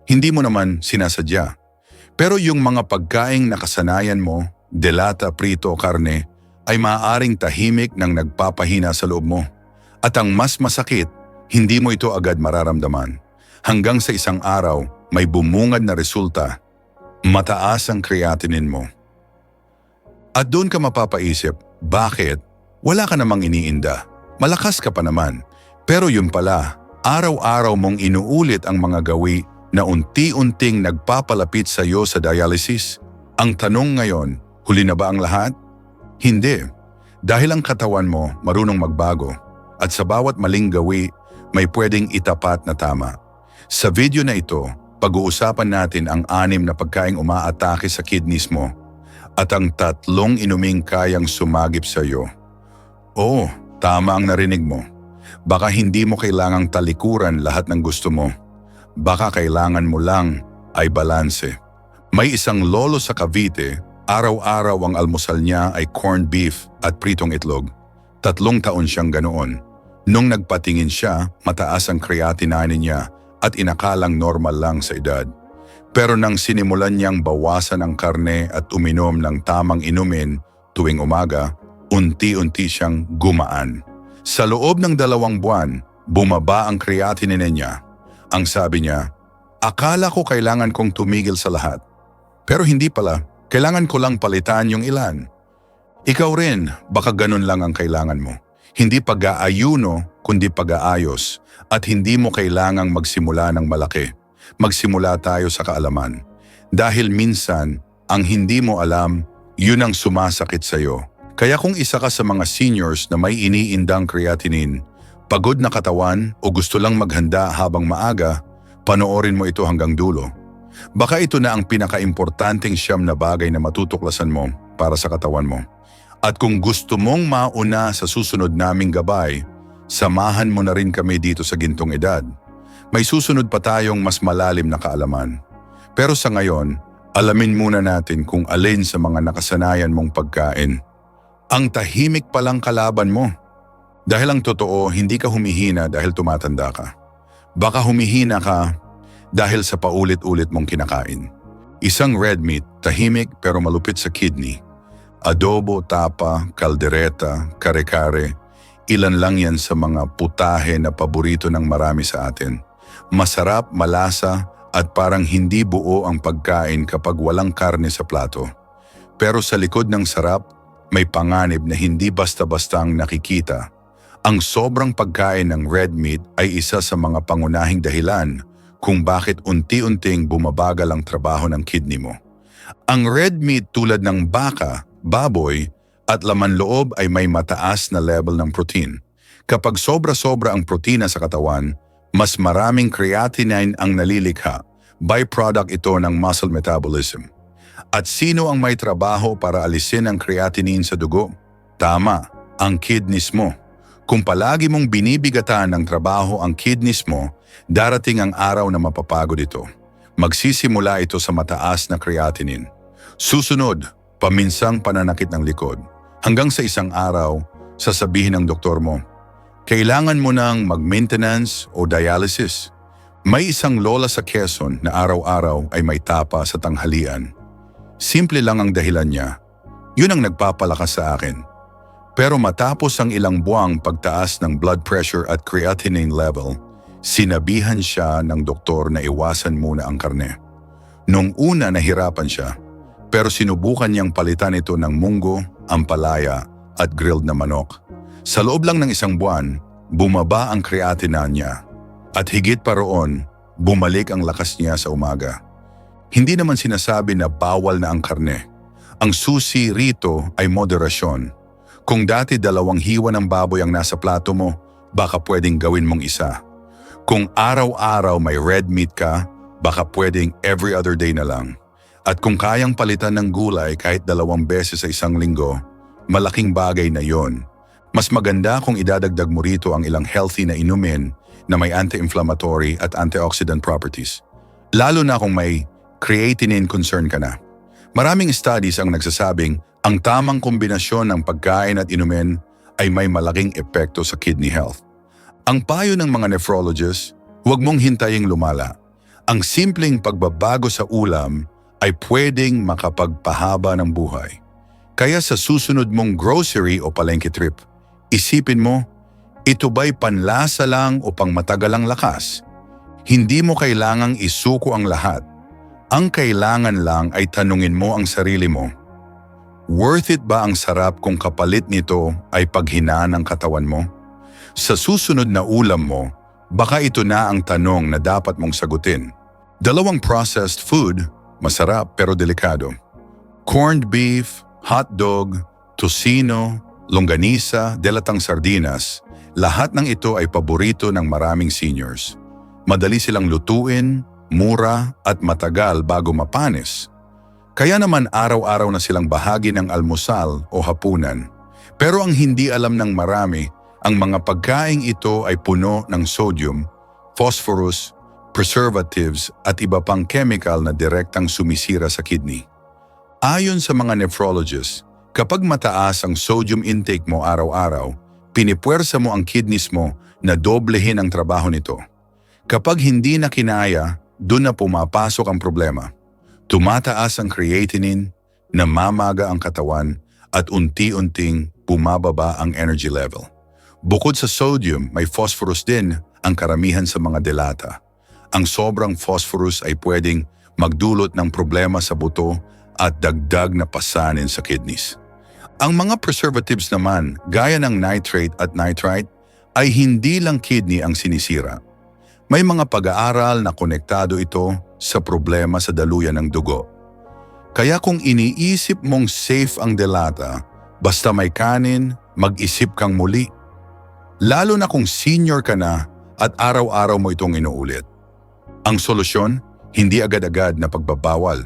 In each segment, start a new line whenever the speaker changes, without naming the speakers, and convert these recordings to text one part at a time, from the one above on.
Hindi mo naman sinasadya. Pero yung mga pagkaing nakasanayan mo, delata, prito o karne, ay maaaring tahimik ng nagpapahina sa loob mo. At ang mas masakit, hindi mo ito agad mararamdaman. Hanggang sa isang araw, may bumungad na resulta. Mataas ang creatinine mo. At doon ka mapapaisip, bakit? Wala ka namang iniinda. Malakas ka pa naman. Pero yun pala, araw-araw mong inuulit ang mga gawi na unti-unting nagpapalapit sa iyo sa dialysis. Ang tanong ngayon, huli na ba ang lahat? Hindi. Dahil ang katawan mo marunong magbago. At sa bawat maling gawi, may pwedeng itapat na tama. Sa video na ito, pag-uusapan natin ang 6 na pagkaing umaatake sa kidneys mo at ang 3 inuming kayang sumagip sa iyo. Oo, tama ang narinig mo. Baka hindi mo kailangang talikuran lahat ng gusto mo. Baka kailangan mo lang ay balanse. May isang lolo sa Cavite, araw-araw ang almusal niya ay corned beef at pritong itlog. 3 taon siyang ganoon. Nung nagpatingin siya, mataas ang creatinine niya at inakalang normal lang sa edad. Pero nang sinimulan niyang bawasan ang karne at uminom ng tamang inumin tuwing umaga, unti-unti siyang gumaan. Sa loob ng 2 buwan, bumaba ang creatinine niya. Ang sabi niya, akala ko kailangan kong tumigil sa lahat. Pero hindi pala, kailangan ko lang palitan yung ilan. Ikaw rin, baka ganun lang ang kailangan mo. Hindi pag-aayuno, kundi pag-aayos. At hindi mo kailangang magsimula ng malaki. Magsimula tayo sa kaalaman. Dahil minsan, ang hindi mo alam, yun ang sumasakit sa'yo. Kaya kung isa ka sa mga seniors na may iniindang creatinine, pagod na katawan o gusto lang maghanda habang maaga, panoorin mo ito hanggang dulo. Baka ito na ang pinaka-importanting 9 na bagay na matutuklasan mo para sa katawan mo. At kung gusto mong mauna sa susunod naming gabay, samahan mo na rin kami dito sa Gintong Edad. May susunod pa tayong mas malalim na kaalaman. Pero sa ngayon, alamin muna natin kung alin sa mga nakasanayan mong pagkain ang tahimik palang kalaban mo. Dahil ang totoo, hindi ka humihina dahil tumatanda ka. Baka humihina ka dahil sa paulit-ulit mong kinakain. Isang red meat, tahimik pero malupit sa kidney. Adobo, tapa, kaldereta, kare-kare, ilan lang yan sa mga putahe na paborito ng marami sa atin. Masarap, malasa at parang hindi buo ang pagkain kapag walang karne sa plato. Pero sa likod ng sarap, may panganib na hindi basta-bastang nakikita. Ang sobrang pagkain ng red meat ay isa sa mga pangunahing dahilan kung bakit unti-unting bumabagal ang trabaho ng kidney mo. Ang red meat tulad ng baka, baboy at laman loob ay may mataas na level ng protein. Kapag sobra-sobra ang protina sa katawan, mas maraming creatinine ang nalilikha. Byproduct ito ng muscle metabolism. At sino ang may trabaho para alisin ang creatinine sa dugo? Tama, ang kidneys mo. Kung palagi mong binibigatan ng trabaho ang kidneys mo, darating ang araw na mapapagod ito. Magsisimula ito sa mataas na creatinine. Susunod, paminsang pananakit ng likod. Hanggang sa isang araw, sasabihin ng doktor mo, kailangan mo nang mag-maintenance o dialysis. May isang lola sa Quezon na araw-araw ay may tapa sa tanghalian. Simple lang ang dahilan niya. Yun ang nagpapalakas sa akin. Pero matapos ang ilang buwang pagtaas ng blood pressure at creatinine level, sinabihan siya ng doktor na iwasan muna ang karne. Nung una nahirapan siya, pero sinubukan niyang palitan ito ng munggo, ampalaya at grilled na manok. Sa loob lang ng 1 buwan, bumaba ang creatinine niya. At higit pa roon, bumalik ang lakas niya sa umaga. Hindi naman sinasabi na bawal na ang karne. Ang susi rito ay moderasyon. Kung dati 2 hiwa ng baboy ang nasa plato mo, baka pwedeng gawin mong 1. Kung araw-araw may red meat ka, baka pwedeng every other day na lang. At kung kayang palitan ng gulay kahit 2 beses sa 1 linggo, malaking bagay na yon. Mas maganda kung idadagdag mo rito ang ilang healthy na inumin na may anti-inflammatory at antioxidant properties. Lalo na kung may creatinine concern ka na. Maraming studies ang nagsasabing ang tamang kombinasyon ng pagkain at inumin ay may malaking epekto sa kidney health. Ang payo ng mga nephrologists, huwag mong hintaying lumala. Ang simpleng pagbabago sa ulam ay pwedeng makapagpahaba ng buhay. Kaya sa susunod mong grocery o palengke trip, isipin mo, ito ba'y panlasa lang o pangmatagalang lakas? Hindi mo kailangang isuko ang lahat. Ang kailangan lang ay tanungin mo ang sarili mo. Worth it ba ang sarap kung kapalit nito ay paghinaan ng katawan mo? Sa susunod na ulam mo, baka ito na ang tanong na dapat mong sagutin. 2 processed food, masarap pero delikado. Corned beef, hotdog, tocino, longganisa, delatang sardinas, lahat ng ito ay paborito ng maraming seniors. Madali silang lutuin, mura at matagal bago mapanis. Kaya naman araw-araw na silang bahagi ng almusal o hapunan. Pero ang hindi alam ng marami, ang mga pagkaing ito ay puno ng sodium, phosphorus, preservatives at iba pang chemical na direktang sumisira sa kidney. Ayon sa mga nephrologists, kapag mataas ang sodium intake mo araw-araw, pinipuwersa mo ang kidneys mo na doblehin ang trabaho nito. Kapag hindi na kinaya, doon na pumapasok ang problema. Tumataas ang creatinine, namamaga ang katawan at unti-unting bumababa ang energy level. Bukod sa sodium, may phosphorus din ang karamihan sa mga delata. Ang sobrang phosphorus ay pwedeng magdulot ng problema sa buto at dagdag na pasanin sa kidneys. Ang mga preservatives naman, gaya ng nitrate at nitrite, ay hindi lang kidney ang sinisira. May mga pag-aaral na konektado ito sa problema sa daluyan ng dugo. Kaya kung iniisip mong safe ang delata, basta may kanin, mag-isip kang muli. Lalo na kung senior ka na at araw-araw mo itong inuulit. Ang solusyon, hindi agad-agad na pagbabawal,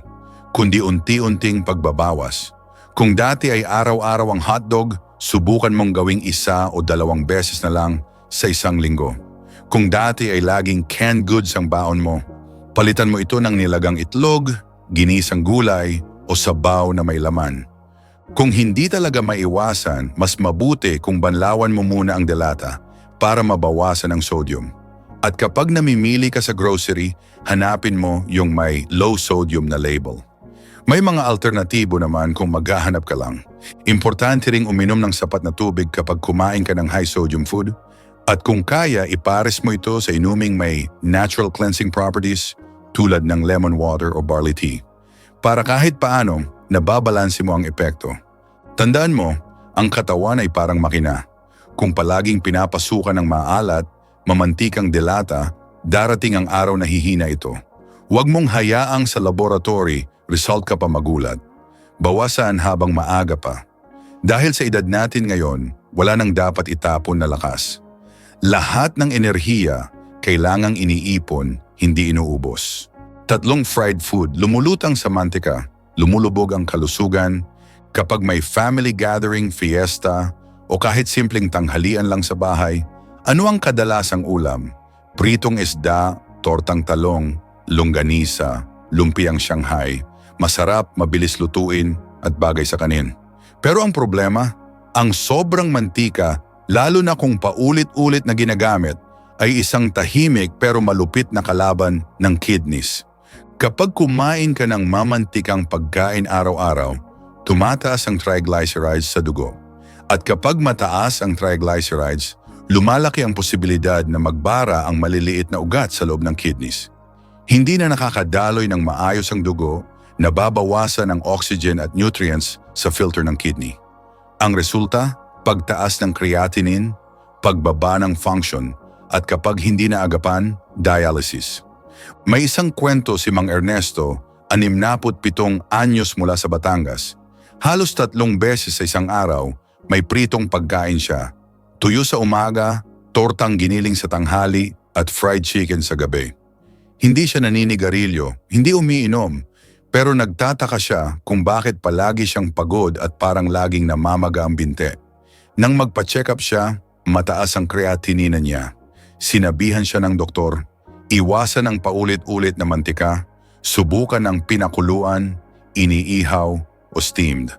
kundi unti-unting pagbabawas. Kung dati ay araw-araw ang hotdog, subukan mong gawing 1 o 2 beses na lang sa isang linggo. Kung dati ay laging canned goods ang baon mo, palitan mo ito ng nilagang itlog, ginisang gulay o sabaw na may laman. Kung hindi talaga maiwasan, mas mabuti kung banlawan mo muna ang delata para mabawasan ang sodium. At kapag namimili ka sa grocery, hanapin mo yung may low sodium na label. May mga alternatibo naman kung maghahanap ka lang. Importante ring uminom ng sapat na tubig kapag kumain ka ng high sodium food. At kung kaya, ipares mo ito sa inuming may natural cleansing properties tulad ng lemon water o barley tea. Para kahit paano, nababalanse mo ang epekto. Tandaan mo, ang katawan ay parang makina. Kung palaging pinapasukan ng maalat, mamantikang delata, darating ang araw na hihina ito. Huwag mong hayaang sa laboratory, result ka pa magulat. Bawasan habang maaga pa. Dahil sa edad natin ngayon, wala nang dapat itapon na lakas. Lahat ng enerhiya kailangang iniipon, hindi inuubos. 3 fried food, lumulutang sa mantika, lumulubog ang kalusugan. Kapag may family gathering, fiesta, o kahit simpleng tanghalian lang sa bahay, ano ang kadalasang ulam? Pritong isda, tortang talong, longganisa, lumpiang Shanghai, masarap, mabilis lutuin at bagay sa kanin. Pero ang problema, ang sobrang mantika, lalo na kung paulit-ulit na ginagamit, ay isang tahimik pero malupit na kalaban ng kidneys. Kapag kumain ka ng mamantikang pagkain araw-araw, tumataas ang triglycerides sa dugo. At kapag mataas ang triglycerides, lumalaki ang posibilidad na magbara ang maliliit na ugat sa loob ng kidneys. Hindi na nakakadaloy ng maayos ang dugo, nababawasan ang oxygen at nutrients sa filter ng kidney. Ang resulta, pagtaas ng creatinine, pagbaba ng function, at kapag hindi na agapan, dialysis. May isang kwento si Mang Ernesto, 67 anyos mula sa Batangas. Halos 3 beses sa isang araw, may pritong pagkain siya. Tuyo sa umaga, tortang giniling sa tanghali at fried chicken sa gabi. Hindi siya naninigarilyo, hindi umiinom, pero nagtataka siya kung bakit palagi siyang pagod at parang laging namamaga ang binte. Nang magpa-check up siya, mataas ang creatinine niya. Sinabihan siya ng doktor, iwasan ang paulit-ulit na mantika, subukan ang pinakuluan, iniihaw o steamed.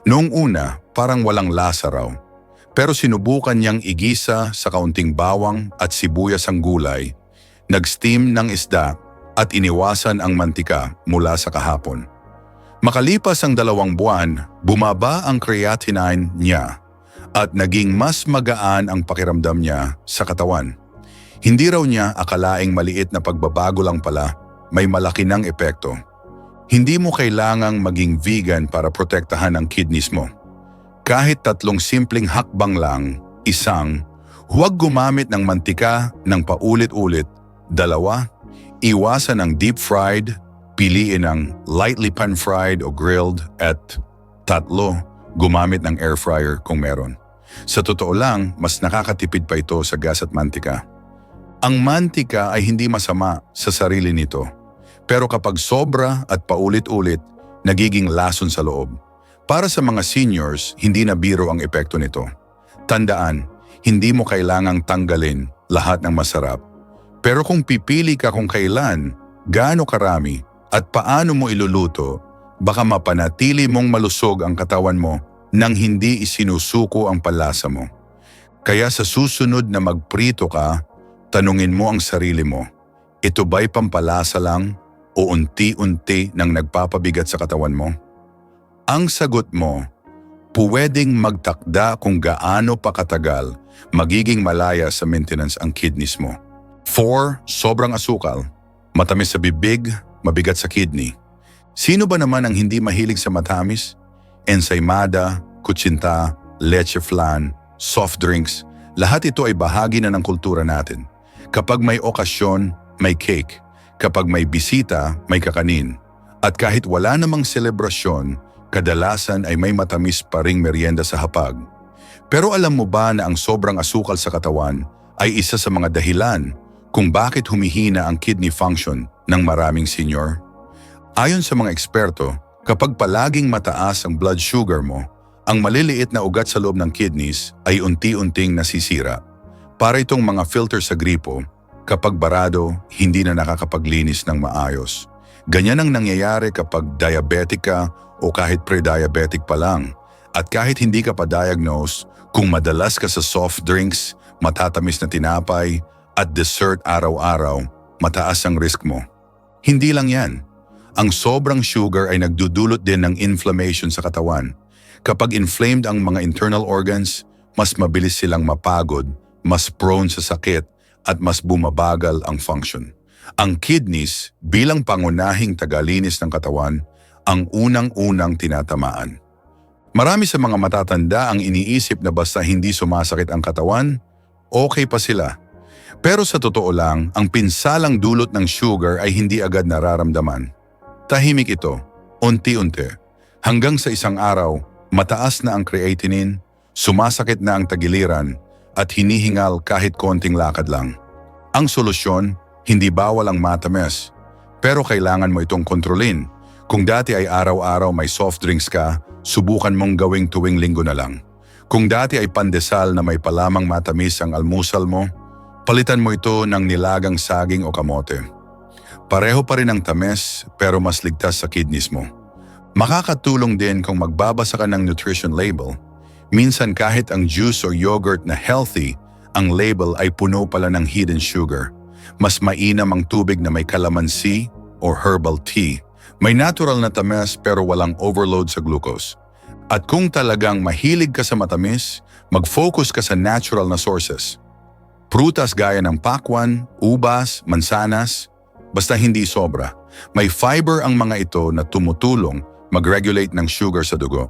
Noong una, parang walang lasa raw. Pero sinubukan niyang igisa sa kaunting bawang at sibuyas ang gulay, nag-steam ng isda at iniwasan ang mantika mula sa kahapon. Makalipas ang 2 buwan, bumaba ang creatinine niya at naging mas magaan ang pakiramdam niya sa katawan. Hindi raw niya akalaing maliit na pagbabago lang pala, may malaki ng epekto. Hindi mo kailangang maging vegan para protektahan ang kidneys mo. Kahit 3 simpleng hakbang lang, 1, huwag gumamit ng mantika ng paulit-ulit. 2, iwasan ang deep-fried, piliin ang lightly pan-fried o grilled, at 3, gumamit ng air fryer kung meron. Sa totoo lang, mas nakakatipid pa ito sa gas at mantika. Ang mantika ay hindi masama sa sarili nito, pero kapag sobra at paulit-ulit, nagiging lason sa loob. Para sa mga seniors, hindi na biro ang epekto nito. Tandaan, hindi mo kailangang tanggalin lahat ng masarap. Pero kung pipili ka kung kailan, gaano karami, at paano mo iluluto, baka mapanatili mong malusog ang katawan mo nang hindi isinusuko ang panlasa mo. Kaya sa susunod na magprito ka, tanungin mo ang sarili mo, ito ba'y pampalasa lang o unti-unti nang nagpapabigat sa katawan mo? Ang sagot mo, pwedeng magtakda kung gaano pa katagal magiging malaya sa maintenance ang kidneys mo. 4, sobrang asukal, matamis sa bibig, mabigat sa kidney. Sino ba naman ang hindi mahilig sa matamis? Ensaymada, kutsinta, leche flan, soft drinks, lahat ito ay bahagi na ng kultura natin. Kapag may okasyon, may cake. Kapag may bisita, may kakanin. At kahit wala namang selebrasyon, kadalasan ay may matamis pa ring merienda sa hapag. Pero alam mo ba na ang sobrang asukal sa katawan ay isa sa mga dahilan kung bakit humihina ang kidney function ng maraming senior? Ayon sa mga eksperto, kapag palaging mataas ang blood sugar mo, ang maliliit na ugat sa loob ng kidneys ay unti-unting nasisira. Para itong mga filter sa gripo, kapag barado, hindi na nakakapaglinis ng maayos. Ganyan ang nangyayari kapag diabetic ka o kahit pre-diabetic pa lang. At kahit hindi ka pa diagnose, kung madalas ka sa soft drinks, matatamis na tinapay, at dessert araw-araw, mataas ang risk mo. Hindi lang yan. Ang sobrang sugar ay nagdudulot din ng inflammation sa katawan. Kapag inflamed ang mga internal organs, mas mabilis silang mapagod, mas prone sa sakit, at mas bumabagal ang function. Ang kidneys, bilang pangunahing tagalinis ng katawan, ang unang-unang tinatamaan. Marami sa mga matatanda ang iniisip na basta hindi sumasakit ang katawan, okay pa sila. Pero sa totoo lang, ang pinsalang dulot ng sugar ay hindi agad nararamdaman. Tahimik ito, unti-unti. Hanggang sa isang araw, mataas na ang creatinine, sumasakit na ang tagiliran, at hinihingal kahit konting lakad lang. Ang solusyon, hindi bawal ang matamis, pero kailangan mo itong kontrolin. Kung dati ay araw-araw may soft drinks ka, subukan mong gawing tuwing linggo na lang. Kung dati ay pandesal na may palamang matamis ang almusal mo, palitan mo ito ng nilagang saging o kamote. Pareho pa rin ang tamis pero mas ligtas sa kidneys mo. Makakatulong din kung magbabasa ka ng nutrition label. Minsan kahit ang juice o yogurt na healthy, ang label ay puno pala ng hidden sugar. Mas mainam ang tubig na may calamansi o herbal tea. May natural na tamis pero walang overload sa glucose. At kung talagang mahilig ka sa matamis, mag-focus ka sa natural na sources. Prutas gaya ng pakwan, ubas, mansanas, basta hindi sobra. May fiber ang mga ito na tumutulong mag-regulate ng sugar sa dugo.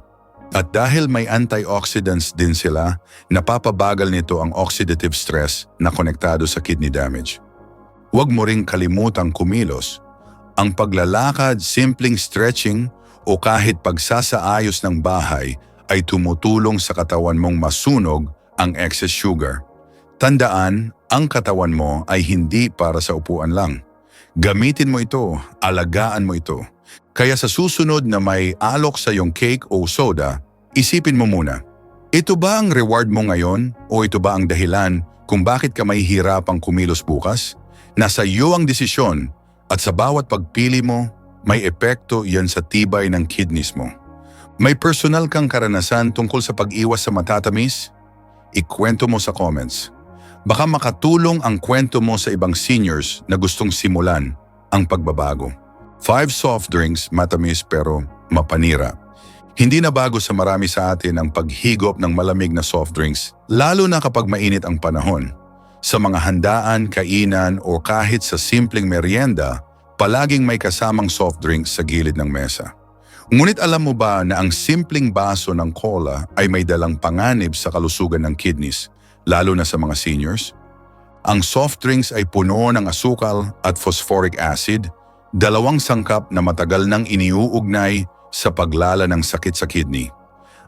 At dahil may antioxidants din sila, napapabagal nito ang oxidative stress na konektado sa kidney damage. Huwag mo ring kalimutang kumilos. Ang paglalakad, simpleng stretching o kahit pagsasaayos ng bahay ay tumutulong sa katawan mong masunog ang excess sugar. Tandaan, ang katawan mo ay hindi para sa upuan lang. Gamitin mo ito, alagaan mo ito. Kaya sa susunod na may alok sa iyong cake o soda, isipin mo muna, ito ba ang reward mo ngayon o ito ba ang dahilan kung bakit ka mahihirapang kumilos bukas? Nasa iyo ang desisyon at sa bawat pagpili mo, may epekto yan sa tibay ng kidneys mo. May personal kang karanasan tungkol sa pag-iwas sa matatamis? Ikwento mo sa comments. Baka makatulong ang kwento mo sa ibang seniors na gustong simulan. ang pagbabago. 5 soft drinks, matamis pero mapanira. Hindi na bago sa marami sa atin ang paghigop ng malamig na soft drinks, lalo na kapag mainit ang panahon. Sa mga handaan, kainan o kahit sa simpleng merienda, palaging may kasamang soft drinks sa gilid ng mesa. Ngunit alam mo ba na ang simpleng baso ng cola ay may dalang panganib sa kalusugan ng kidneys, lalo na sa mga seniors? Ang soft drinks ay puno ng asukal at phosphoric acid, dalawang sangkap na matagal nang iniuugnay sa paglala ng sakit sa kidney.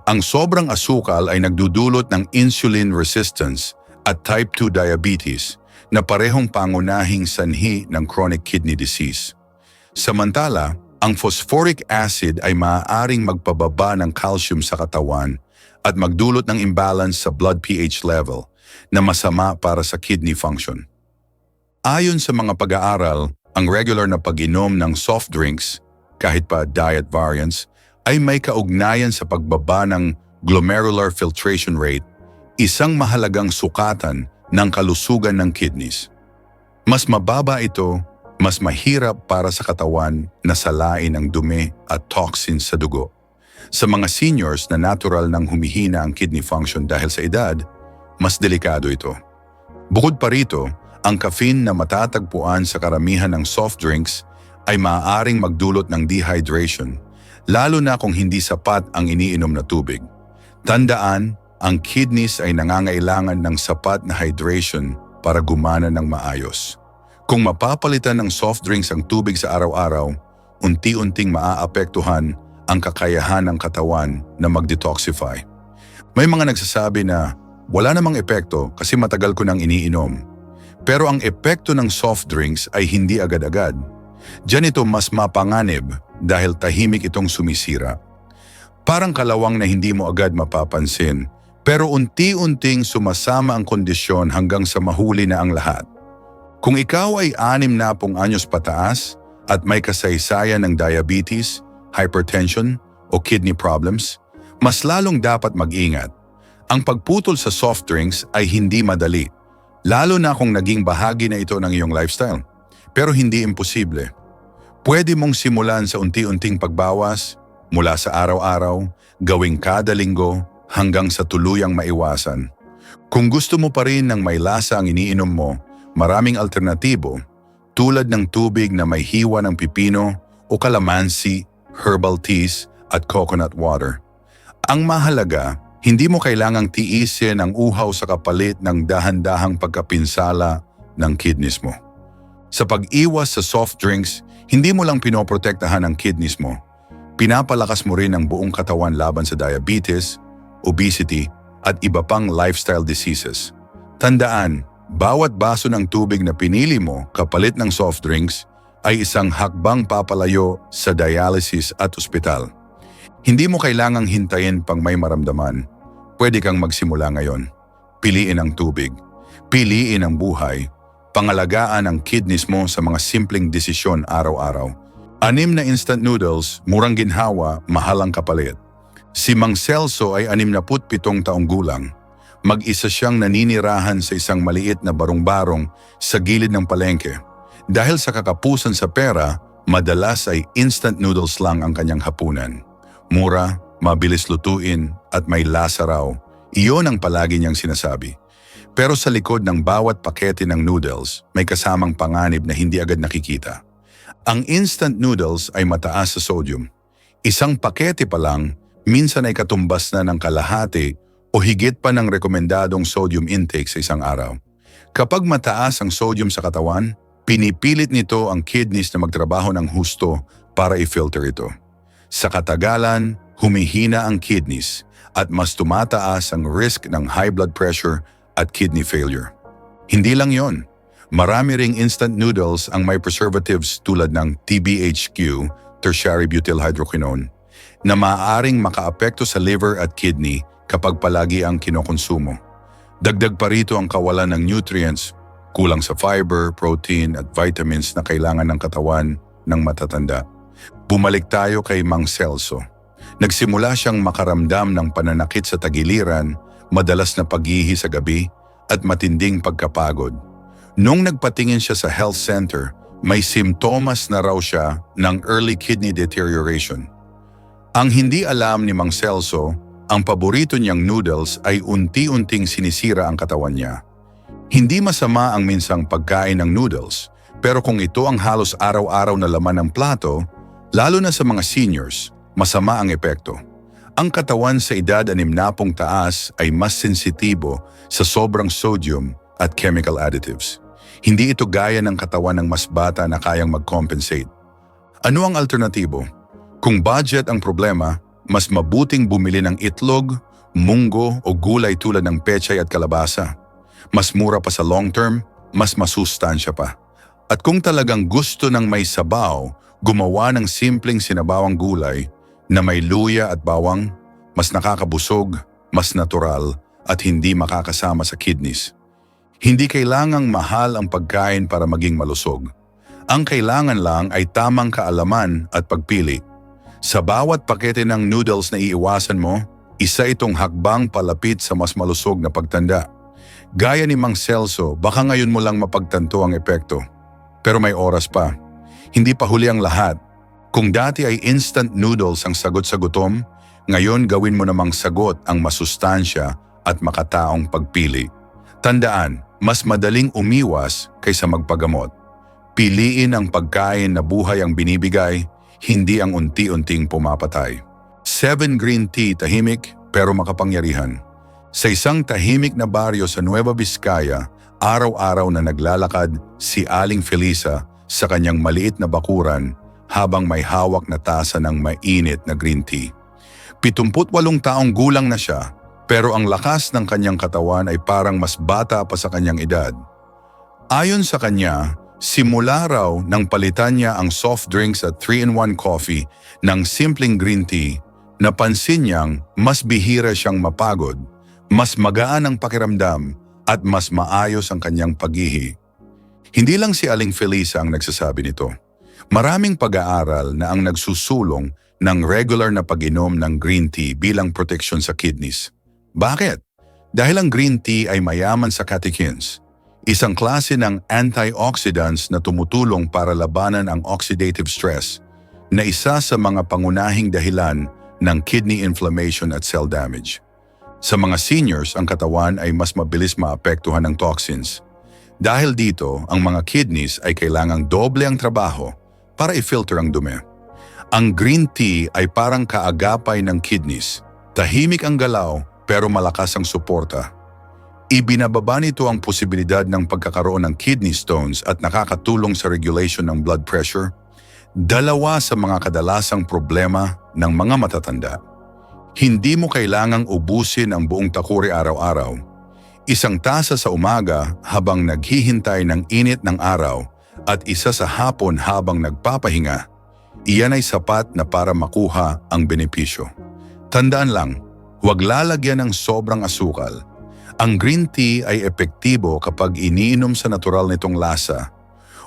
Ang sobrang asukal ay nagdudulot ng insulin resistance at type 2 diabetes na parehong pangunahing sanhi ng chronic kidney disease. Samantala, ang phosphoric acid ay maaaring magpababa ng calcium sa katawan at magdulot ng imbalance sa blood pH level na masama para sa kidney function. Ayon sa mga pag-aaral, ang regular na pag-inom ng soft drinks, kahit pa diet variants, ay may kaugnayan sa pagbaba ng glomerular filtration rate, isang mahalagang sukatan ng kalusugan ng kidneys. Mas mababa ito, mas mahirap para sa katawan na salain ang dumi at toxins sa dugo. Sa mga seniors na natural nang humihina ang kidney function dahil sa edad, mas delikado ito. Bukod pa rito, ang caffeine na matatagpuan sa karamihan ng soft drinks ay maaaring magdulot ng dehydration, lalo na kung hindi sapat ang iniinom na tubig. Tandaan, ang kidneys ay nangangailangan ng sapat na hydration para gumana ng maayos. Kung mapapalitan ng soft drinks ang tubig sa araw-araw, unti-unting maaapektuhan ang kakayahan ng katawan na mag-detoxify. May mga nagsasabi na wala namang epekto kasi matagal ko nang iniinom. Pero ang epekto ng soft drinks ay hindi agad-agad. Diyan ito mas mapanganib dahil tahimik itong sumisira. Parang kalawang na hindi mo agad mapapansin, pero unti-unting sumasama ang kondisyon hanggang sa mahuli na ang lahat. Kung ikaw ay 60 anyos pataas at may kasaysayan ng diabetes, hypertension o kidney problems, mas lalong dapat mag-ingat. Ang pagputol sa soft drinks ay hindi madali, lalo na kung naging bahagi na ito ng iyong lifestyle. Pero hindi imposible. Pwede mong simulan sa unti-unting pagbawas, mula sa araw-araw, gawing kada linggo, hanggang sa tuluyang maiwasan. Kung gusto mo pa rin ng may lasa ang iniinom mo, maraming alternatibo, tulad ng tubig na may hiwa ng pipino o kalamansi, herbal teas at coconut water. Ang mahalaga, hindi mo kailangang tiisin ang uhaw sa kapalit ng dahan-dahang pagkapinsala ng kidneys mo. Sa pag-iwas sa soft drinks, hindi mo lang pinoprotektahan ang kidneys mo. Pinapalakas mo rin ang buong katawan laban sa diabetes, obesity, at iba pang lifestyle diseases. Tandaan, bawat baso ng tubig na pinili mo kapalit ng soft drinks ay isang hakbang papalayo sa dialysis at ospital. Hindi mo kailangang hintayin pang may maramdaman. Pwede kang magsimula ngayon. Piliin ang tubig. Piliin ang buhay. Pangalagaan ang kidneys mo sa mga simpleng desisyon araw-araw. 6 na instant noodles, murang ginhawa, mahal ang kapalit. Si Mang Celso ay 67 taong gulang. Mag-isa siyang naninirahan sa isang maliit na barong-barong sa gilid ng palengke. Dahil sa kakapusan sa pera, madalas ay instant noodles lang ang kanyang hapunan. Mura, mabilis lutuin, at may lasa raw. Iyon ang palagi niyang sinasabi. Pero sa likod ng bawat pakete ng noodles, may kasamang panganib na hindi agad nakikita. Ang instant noodles ay mataas sa sodium. Isang pakete pa lang, minsan ay katumbas na ng kalahati o higit pa ng rekomendadong sodium intake sa isang araw. Kapag mataas ang sodium sa katawan, pinipilit nito ang kidneys na magtrabaho ng husto para i-filter ito. Sa katagalan, humihina ang kidneys at mas tumataas ang risk ng high blood pressure at kidney failure. Hindi lang yon. Marami ring instant noodles ang may preservatives tulad ng TBHQ, tertiary butyl hydroquinone, na maaaring makaapekto sa liver at kidney kapag palagi ang kinokonsumo. Dagdag pa rito ang kawalan ng nutrients, kulang sa fiber, protein at vitamins na kailangan ng katawan ng matatanda. Bumalik tayo kay Mang Celso. Nagsimula siyang makaramdam ng pananakit sa tagiliran, madalas na paghihi sa gabi, at matinding pagkapagod. Nung nagpatingin siya sa health center, may simptomas na raw siya ng early kidney deterioration. Ang hindi alam ni Mang Celso, ang paborito niyang noodles ay unti-unting sinisira ang katawan niya. Hindi masama ang minsang pagkain ng noodles, pero kung ito ang halos araw-araw na laman ng plato, lalo na sa mga seniors, masama ang epekto. Ang katawan sa edad 60 taas ay mas sensitibo sa sobrang sodium at chemical additives. Hindi ito gaya ng katawan ng mas bata na kayang mag-compensate. Ano ang alternatibo? Kung budget ang problema, mas mabuting bumili ng itlog, munggo o gulay tulad ng pechay at kalabasa. Mas mura pa sa long term, mas masustansya pa. At kung talagang gusto ng may sabaw, gumawa ng simpleng sinabawang gulay na may luya at bawang, mas nakakabusog, mas natural at hindi makakasama sa kidneys. Hindi kailangang mahal ang pagkain para maging malusog. Ang kailangan lang ay tamang kaalaman at pagpili. Sa bawat pakete ng noodles na iiwasan mo, isa itong hakbang palapit sa mas malusog na pagtanda. Gaya ni Mang Celso, baka ngayon mo lang mapagtanto ang epekto. Pero may oras pa. Hindi pa huli ang lahat. Kung dati ay instant noodles ang sagot sa gutom, ngayon gawin mo namang sagot ang masustansya at makataong pagpili. Tandaan, mas madaling umiwas kaysa magpagamot. Piliin ang pagkain na buhay ang binibigay, hindi ang unti-unting pumapatay. 7 green tea, tahimik pero makapangyarihan. Sa isang tahimik na baryo sa Nueva Vizcaya, araw-araw na naglalakad si Aling Felisa sa kanyang maliit na bakuran habang may hawak na tasa ng mainit na green tea. 78 taong gulang na siya, pero ang lakas ng kanyang katawan ay parang mas bata pa sa kanyang edad. Ayon sa kanya, simula raw nang palitan niya ang soft drinks at 3-in-1 coffee ng simpleng green tea, napansin niyang mas bihira siyang mapagod, mas magaan ang pakiramdam at mas maayos ang kanyang pag-ihi. Hindi lang si Aling Felisa ang nagsasabi nito. Maraming pag-aaral na ang nagsusulong ng regular na pag-inom ng green tea bilang proteksyon sa kidneys. Bakit? Dahil ang green tea ay mayaman sa catechins, isang klase ng antioxidants na tumutulong para labanan ang oxidative stress, na isa sa mga pangunahing dahilan ng kidney inflammation at cell damage. Sa mga seniors, ang katawan ay mas mabilis maapektuhan ng toxins. Dahil dito, ang mga kidneys ay kailangang doble ang trabaho para i-filter ang dumi. Ang green tea ay parang kaagapay ng kidneys. Tahimik ang galaw pero malakas ang suporta. Ibinababa nito ang posibilidad ng pagkakaroon ng kidney stones at nakakatulong sa regulation ng blood pressure, dalawa sa mga kadalasang problema ng mga matatanda. Hindi mo kailangang ubusin ang buong takuri araw-araw. Isang tasa sa umaga habang naghihintay ng init ng araw at isa sa hapon habang nagpapahinga, iyan ay sapat na para makuha ang benepisyo. Tandaan lang, huwag lalagyan ng sobrang asukal. Ang green tea ay epektibo kapag iniinom sa natural nitong lasa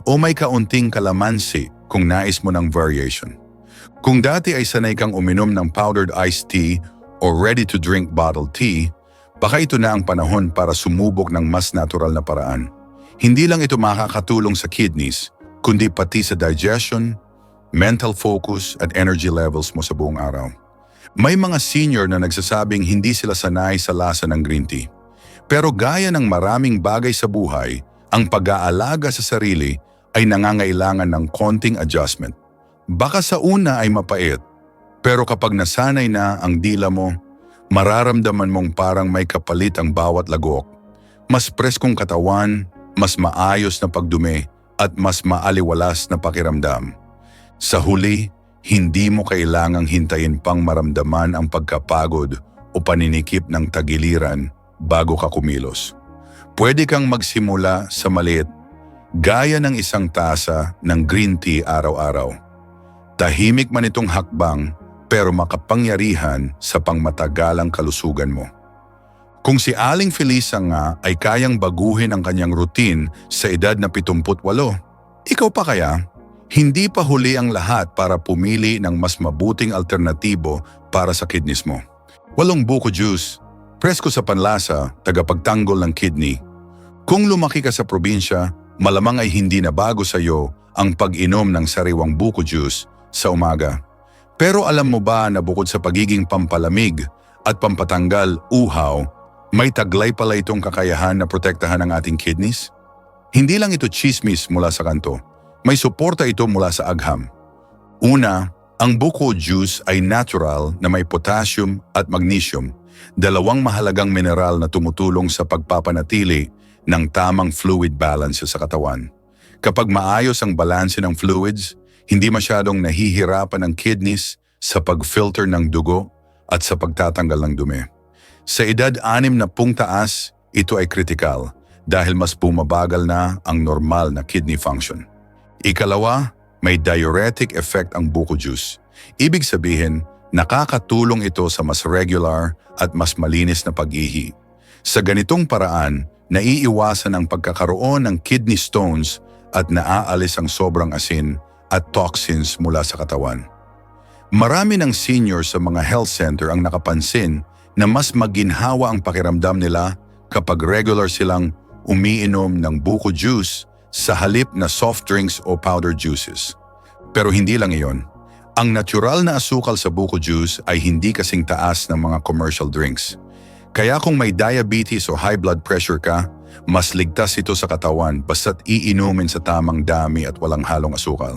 o may kaunting kalamansi kung nais mo ng variation. Kung dati ay sanay kang uminom ng powdered iced tea o ready-to-drink bottled tea, baka ito na ang panahon para sumubok ng mas natural na paraan. Hindi lang ito makakatulong sa kidneys, kundi pati sa digestion, mental focus at energy levels mo sa buong araw. May mga senior na nagsasabing hindi sila sanay sa lasa ng green tea. Pero gaya ng maraming bagay sa buhay, ang pag-aalaga sa sarili ay nangangailangan ng konting adjustment. Baka sa una ay mapait, pero kapag nasanay na ang dila mo, mararamdaman mong parang may kapalit ang bawat lagok. Mas preskong katawan, mas maayos na pagdumi at mas maaliwalas na pakiramdam. Sa huli, hindi mo kailangang hintayin pang maramdaman ang pagkapagod o paninikip ng tagiliran bago ka kumilos. Pwede kang magsimula sa maliit, gaya ng isang tasa ng green tea araw-araw. Tahimik man itong hakbang, pero makapangyarihan sa pangmatagalang kalusugan mo. Kung si Aling Felisa nga ay kayang baguhin ang kanyang routine sa edad na 78, ikaw pa kaya? Hindi pa huli ang lahat para pumili ng mas mabuting alternatibo para sa kidneys mo. 8 buko juice, presko sa panlasa, tagapagtanggol ng kidney. Kung lumaki ka sa probinsya, malamang ay hindi na bago sa iyo ang pag-inom ng sariwang buko juice sa umaga. Pero alam mo ba na bukod sa pagiging pampalamig at pampatanggal uhaw, may taglay pala itong kakayahan na protektahan ang ating kidneys? Hindi lang ito chismis mula sa kanto, may suporta ito mula sa agham. Una, ang buko juice ay natural na may potassium at magnesium, dalawang mahalagang mineral na tumutulong sa pagpapanatili ng tamang fluid balance sa katawan. Kapag maayos ang balanse ng fluids, hindi masyadong nahihirapan ang kidneys sa pag-filter ng dugo at sa pagtatanggal ng dumi. Sa edad 60 taas, ito ay kritikal dahil mas bumabagal na ang normal na kidney function. Ikalawa, may diuretic effect ang buko juice. Ibig sabihin, nakakatulong ito sa mas regular at mas malinis na pag-ihi. Sa ganitong paraan, naiiwasan ang pagkakaroon ng kidney stones at naaalis ang sobrang asin at toxins mula sa katawan. Marami ng seniors sa mga health center ang nakapansin na mas maginhawa ang pakiramdam nila kapag regular silang umiinom ng buko juice sa halip na soft drinks o powder juices. Pero hindi lang iyon. Ang natural na asukal sa buko juice ay hindi kasing taas ng mga commercial drinks. Kaya kung may diabetes o high blood pressure ka, mas ligtas ito sa katawan basta't iinumin sa tamang dami at walang halong asukal.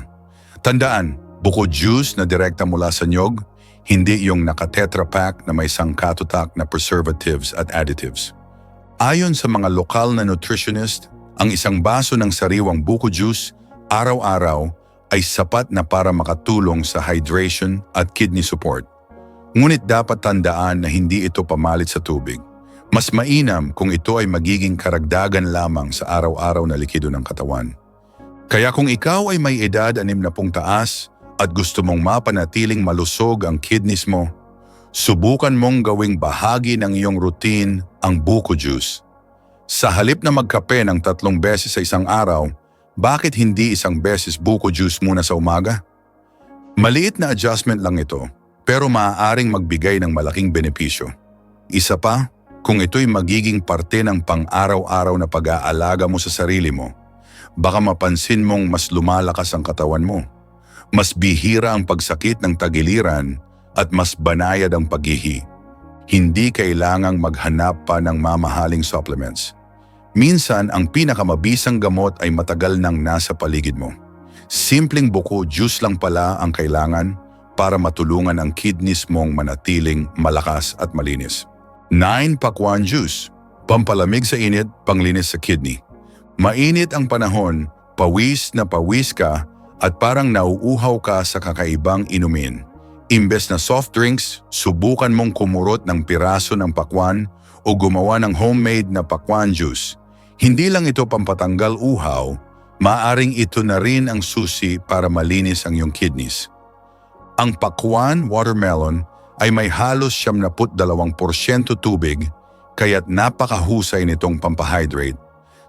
Tandaan, buko juice na direkta mula sa nyog, hindi yung naka-tetra pack na may sangkatutak na preservatives at additives. Ayon sa mga lokal na nutritionist, ang isang baso ng sariwang buko juice araw-araw ay sapat na para makatulong sa hydration at kidney support. Ngunit dapat tandaan na hindi ito pamalit sa tubig. Mas mainam kung ito ay magiging karagdagan lamang sa araw-araw na likido ng katawan. Kaya kung ikaw ay may edad 60 taas at gusto mong mapanatiling malusog ang kidneys mo, subukan mong gawing bahagi ng iyong routine ang buko juice. Sa halip na magkape ng 3 beses sa isang araw, bakit hindi 1 beses buko juice muna sa umaga? Maliit na adjustment lang ito, pero maaaring magbigay ng malaking benepisyo. Isa pa, kung ito'y magiging parte ng pang-araw-araw na pag-aalaga mo sa sarili mo, baka mapansin mong mas lumalakas ang katawan mo, mas bihira ang pagsakit ng tagiliran at mas banayad ang paghihi. Hindi kailangang maghanap pa ng mamahaling supplements. Minsan, ang pinakamabisang gamot ay matagal nang nasa paligid mo. Simpleng buko juice lang pala ang kailangan para matulungan ang kidneys mong manatiling malakas at malinis. 9. Pakwan juice. Pampalamig sa init, panglinis sa kidney. Mainit ang panahon, pawis na pawis ka at parang nauuhaw ka sa kakaibang inumin. Imbes na soft drinks, subukan mong kumurot ng piraso ng pakwan o gumawa ng homemade na pakwan juice. Hindi lang ito pampatanggal uhaw, maaring ito na rin ang susi para malinis ang iyong kidneys. Ang pakwan watermelon ay may halos 72% tubig, kaya't napakahusay nitong pampahydrate.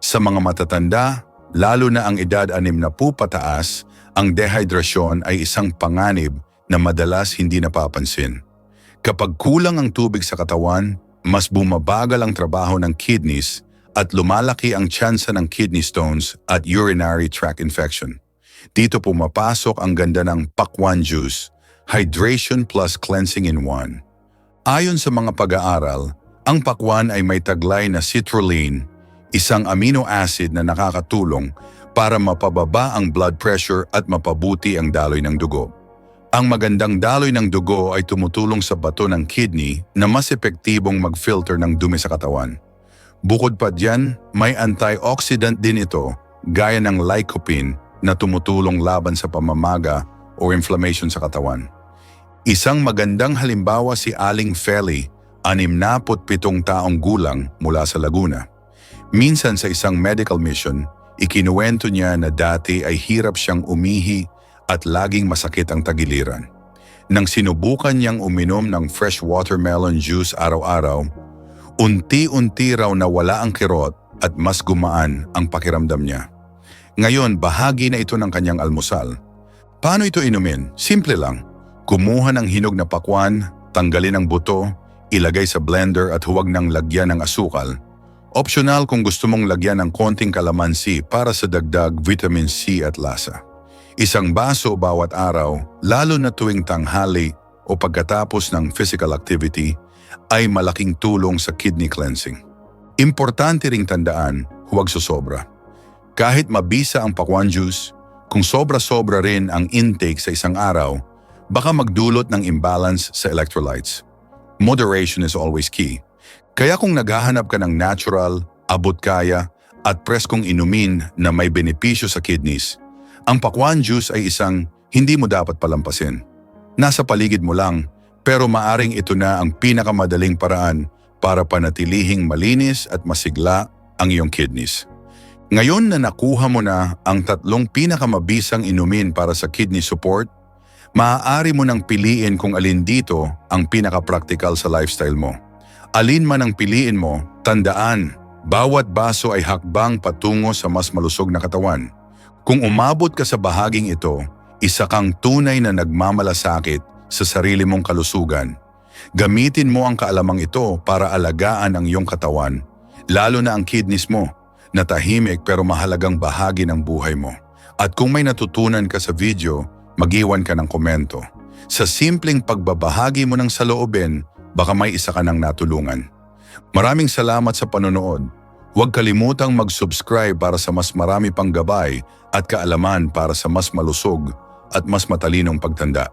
Sa mga matatanda, lalo na ang edad 60 pataas, ang dehydrasyon ay isang panganib na madalas hindi napapansin. Kapag kulang ang tubig sa katawan, mas bumabagal ang trabaho ng kidneys at lumalaki ang tsansa ng kidney stones at urinary tract infection. Dito pumapasok ang ganda ng pakwan juice, hydration plus cleansing in one. Ayon sa mga pag-aaral, ang pakwan ay may taglay na citrulline, isang amino acid na nakakatulong para mapababa ang blood pressure at mapabuti ang daloy ng dugo. Ang magandang daloy ng dugo ay tumutulong sa bato ng kidney na mas epektibong mag-filter ng dumi sa katawan. Bukod pa diyan, may antioxidant din ito gaya ng lycopene na tumutulong laban sa pamamaga o inflammation sa katawan. Isang magandang halimbawa si Aling Feli, 67 taong gulang mula sa Laguna. Minsan sa isang medical mission, ikinuwento niya na dati ay hirap siyang umihi at laging masakit ang tagiliran. Nang sinubukan niyang uminom ng fresh watermelon juice araw-araw, unti-unti raw nawala ang kirot at mas gumaan ang pakiramdam niya. Ngayon, bahagi na ito ng kanyang almusal. Paano ito inumin? Simple lang. Kumuha ng hinog na pakwan, tanggalin ang buto, ilagay sa blender at huwag nang lagyan ng asukal. Optional kung gusto mong lagyan ng konting kalamansi para sa dagdag vitamin C at lasa. Isang baso bawat araw, lalo na tuwing tanghali o pagkatapos ng physical activity, ay malaking tulong sa kidney cleansing. Importante ring tandaan, huwag susobra. Kahit mabisa ang pakwan juice, kung sobra-sobra rin ang intake sa isang araw, baka magdulot ng imbalance sa electrolytes. Moderation is always key. Kaya kung naghahanap ka ng natural, abot-kaya at preskong inumin na may benepisyo sa kidneys, ang pakwan juice ay isang hindi mo dapat palampasin. Nasa paligid mo lang, pero maaring ito na ang pinakamadaling paraan para panatilihing malinis at masigla ang iyong kidneys. Ngayon na nakuha mo na ang 3 pinakamabisang inumin para sa kidney support, maaari mo nang piliin kung alin dito ang pinaka-practical sa lifestyle mo. Alin man ang piliin mo, tandaan, bawat baso ay hakbang patungo sa mas malusog na katawan. Kung umabot ka sa bahaging ito, isa kang tunay na nagmamalasakit sa sarili mong kalusugan. Gamitin mo ang kaalamang ito para alagaan ang iyong katawan, lalo na ang kidneys mo, na tahimik pero mahalagang bahagi ng buhay mo. At kung may natutunan ka sa video, mag-iwan ka ng komento. Sa simpleng pagbabahagi mo ng saloobin, baka may isa ka nang natulungan. Maraming salamat sa panonood. Huwag kalimutang mag-subscribe para sa mas marami pang gabay at kaalaman para sa mas malusog at mas matalinong pagtanda.